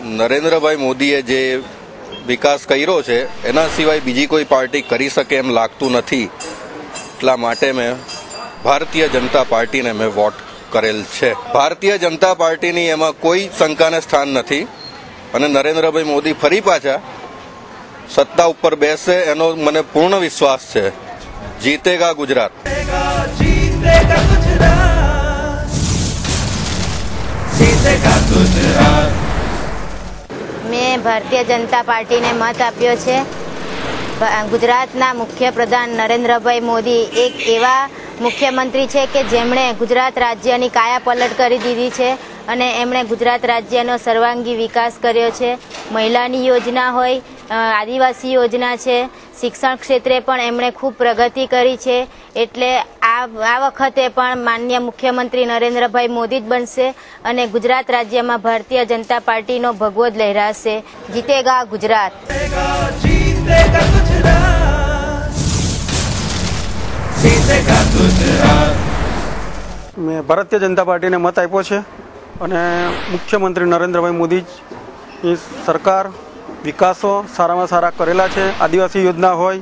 નરેન્દ્રભાઈ મોદીએ જે વિકાસ કર્યો છે એના સિવાય બીજી કોઈ પાર્ટી કરી શકે એમ લાગતું નથી. એટલા માટે મેં ભારતીય જનતા પાર્ટીને મેં વોટ કરેલ છે. ભારતીય જનતા પાર્ટીની એમાં કોઈ શંકાને સ્થાન નથી અને નરેન્દ્રભાઈ મોદી ફરી પાછા સત્તા ઉપર બેસે એનો મને પૂર્ણ વિશ્વાસ છે. જીતેગા ગુજરાત. મેં ભારતીય જનતા પાર્ટીને મત આપ્યો છે. ગુજરાતના મુખ્યપ્રધાન નરેન્દ્રભાઈ મોદી એક એવા મુખ્યમંત્રી છે કે જેમણે ગુજરાત રાજ્યની કાયાપલટ કરી દીધી છે અને એમણે ગુજરાત રાજ્યનો સર્વાંગી વિકાસ કર્યો છે. મહિલાની યોજના હોય, આદિવાસી યોજના છે, શિક્ષણ ક્ષેત્રે પણ એમણે ખૂબ પ્રગતિ કરી છે. એટલે આ વખતે પણ માનનીય મુખ્યમંત્રી નરેન્દ્રભાઈ મોદી જ બનશે અને ગુજરાત રાજ્યમાં ભારતીય જનતા પાર્ટીનો ભગવો જ લહેરાશે. જીતેગા ગુજરાત. મેં ભારતીય જનતા પાર્ટીને મત આપ્યો છે અને મુખ્યમંત્રી નરેન્દ્રભાઈ મોદીની સરકાર વિકાસો સારામાં સારા કરેલા છે. આદિવાસી યોજના હોય,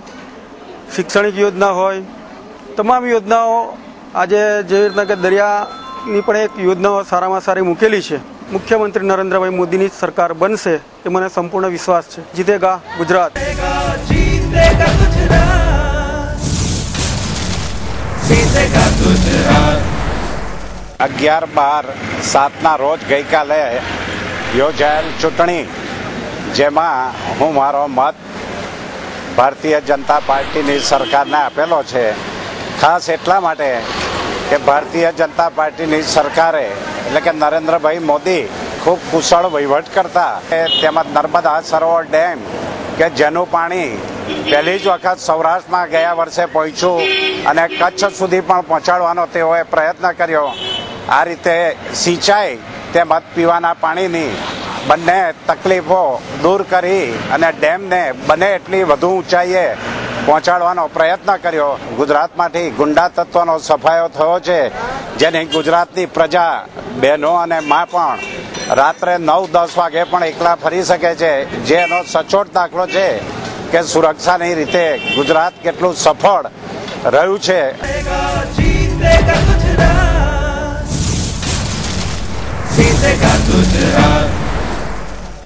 શૈક્ષણિક યોજના હોય, તમામ યોજનાઓ આજે જેવી રીતના કે દરિયાની પણ એક યોજનાઓ સારામાં સારી મૂકેલી છે. મુખ્યમંત્રી નરેન્દ્રભાઈ મોદીની સરકાર બનશે એ મને સંપૂર્ણ વિશ્વાસ છે. જીતેગા ગુજરાત. 11/12/7 રોજ ગઈકાલે યોજાયેલ ચૂંટણી, જેમાં હું મારો મત ભારતીય જનતા પાર્ટીની સરકારને આપેલો છે. ખાસ એટલા માટે કે ભારતીય જનતા પાર્ટીની સરકારે એટલે કે નરેન્દ્રભાઈ મોદી ખૂબ કુશળ વહીવટ કરતા, તેમજ નર્મદા સરોવર ડેમ કે જેનું પાણી પહેલી જ વખત સૌરાષ્ટ્રમાં ગયા વર્ષે પહોંચ્યું અને કચ્છ સુધી પણ પહોંચાડવાનો તેઓએ પ્રયત્ન કર્યો. આ રીતે સિંચાઈ તેમજ પીવાના પાણીની બંને તકલીફો દૂર કરી અને ડેમને બને એટલી વધુ ઊંચાઈએ પહોંચાડવાનો પ્રયત્ન કર્યો. ગુજરાતમાંથી ગુંડા તત્વનો સફાયો થયો છે, જેની ગુજરાતની પ્રજા, બહેનો અને મા પણ રાત્રે 9-10 વાગે પણ એકલા ફરી શકે છે. જેનો સચોટ દાખલો છે કે સુરક્ષાની રીતે ગુજરાત કેટલું સફળ રહ્યું છે.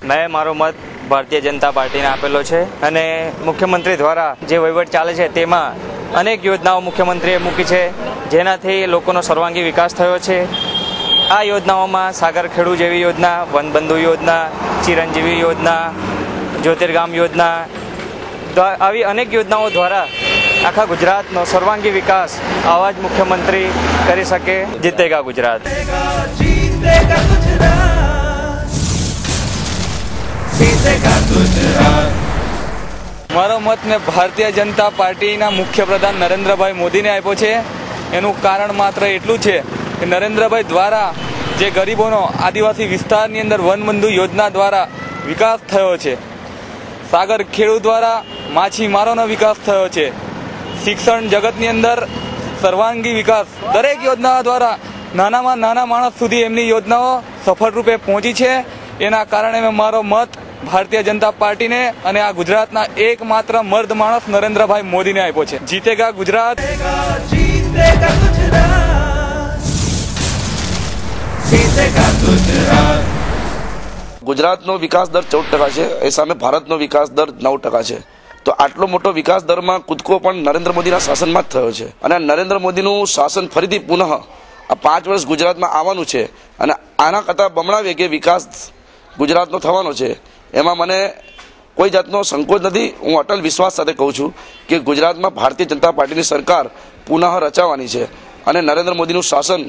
મેં મારો મત ભારતીય જનતા પાર્ટીને આપેલો છે અને મુખ્યમંત્રી દ્વારા જે વહીવટ ચાલે છે તેમાં અનેક યોજનાઓ મુખ્યમંત્રીએ મૂકી છે, જેનાથી લોકોનો સર્વાંગી વિકાસ થયો છે. આ યોજનાઓમાં સાગર ખેડૂ જેવી યોજના, વનબંધુ યોજના, ચિરંજીવી યોજના, જ્યોતિર્ગામ યોજના, આવી અનેક યોજનાઓ દ્વારા આખા ગુજરાતનો સર્વાંગી વિકાસ આવા જ મુખ્યમંત્રી કરી શકે. જીતેગા ગુજરાત. મારો મત મેં ભારતીય જનતા પાર્ટીના મુખ્યપ્રધાન નરેન્દ્રભાઈ મોદીને આપ્યો છે. એનું કારણ માત્ર એટલું છે કે નરેન્દ્રભાઈ દ્વારા જે ગરીબોનો આદિવાસી વિસ્તારની અંદર વનબંધુ યોજના દ્વારા વિકાસ થયો છે, સાગર ખેડૂ દ્વારા માછીમારોનો વિકાસ થયો છે, શિક્ષણ જગતની અંદર સર્વાંગી વિકાસ, દરેક યોજનાઓ દ્વારા નાનામાં નાના માણસ સુધી એમની યોજનાઓ સફળ રૂપે પહોંચી છે. એના કારણે મેં મારો મત ભારતીય જનતા પાર્ટીને અને આ ગુજરાતના એકમાત્ર મર્દ માણસ નરેન્દ્રભાઈ મોદીને આપ્યો છે. જીતેગા ગુજરાત. ગુજરાતનો વિકાસ દર 14% છે, એ સામે ભારતનો વિકાસ દર 9% છે. તો આટલો મોટો વિકાસ દરમાં કૂદકો પણ નરેન્દ્ર મોદીના શાસનમાં જ થયો છે અને નરેન્દ્ર મોદીનું શાસન ફરીથી પુનઃ આ 5 વર્ષ ગુજરાતમાં આવવાનું છે અને આના કરતાં બમણા વેગે વિકાસ ગુજરાતનો થવાનો છે. એમાં મને કોઈ જાતનો સંકોચ નથી. હું અટલ વિશ્વાસ સાથે કહું છું કે ગુજરાતમાં ભારતીય જનતા પાર્ટીની સરકાર પુનઃ રચાવાની છે અને નરેન્દ્ર મોદીનું શાસન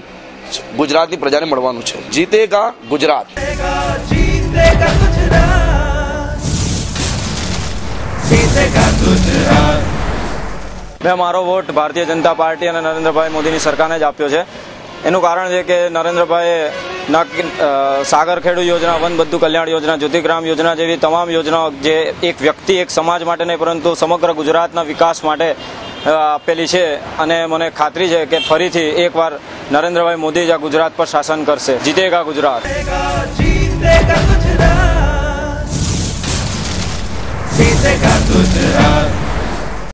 ગુજરાતની પ્રજાને મળવાનું છે. જીતેગા ગુજરાત. મેં મારો વોટ ભારતીય જનતા પાર્ટી અને નરેન્દ્રભાઈ મોદીની સરકારને જ આપ્યો છે. એનું કારણ છે કે નરેન્દ્રભાઈએ સાગર ખેડૂ યોજના, વનબંધુ કલ્યાણ યોજના, જ્યોતિર્ગ્રામ યોજના જેવી તમામ યોજનાઓ જે એક વ્યક્તિ, એક સમાજ માટે નહીં પરંતુ સમગ્ર ગુજરાતના વિકાસ માટે આપેલી છે અને મને ખાતરી છે કે ફરીથી એકવાર નરેન્દ્રભાઈ મોદી જ આ ગુજરાત પર શાસન કરશે. જીતેગા ગુજરાત. जीतेगा दूध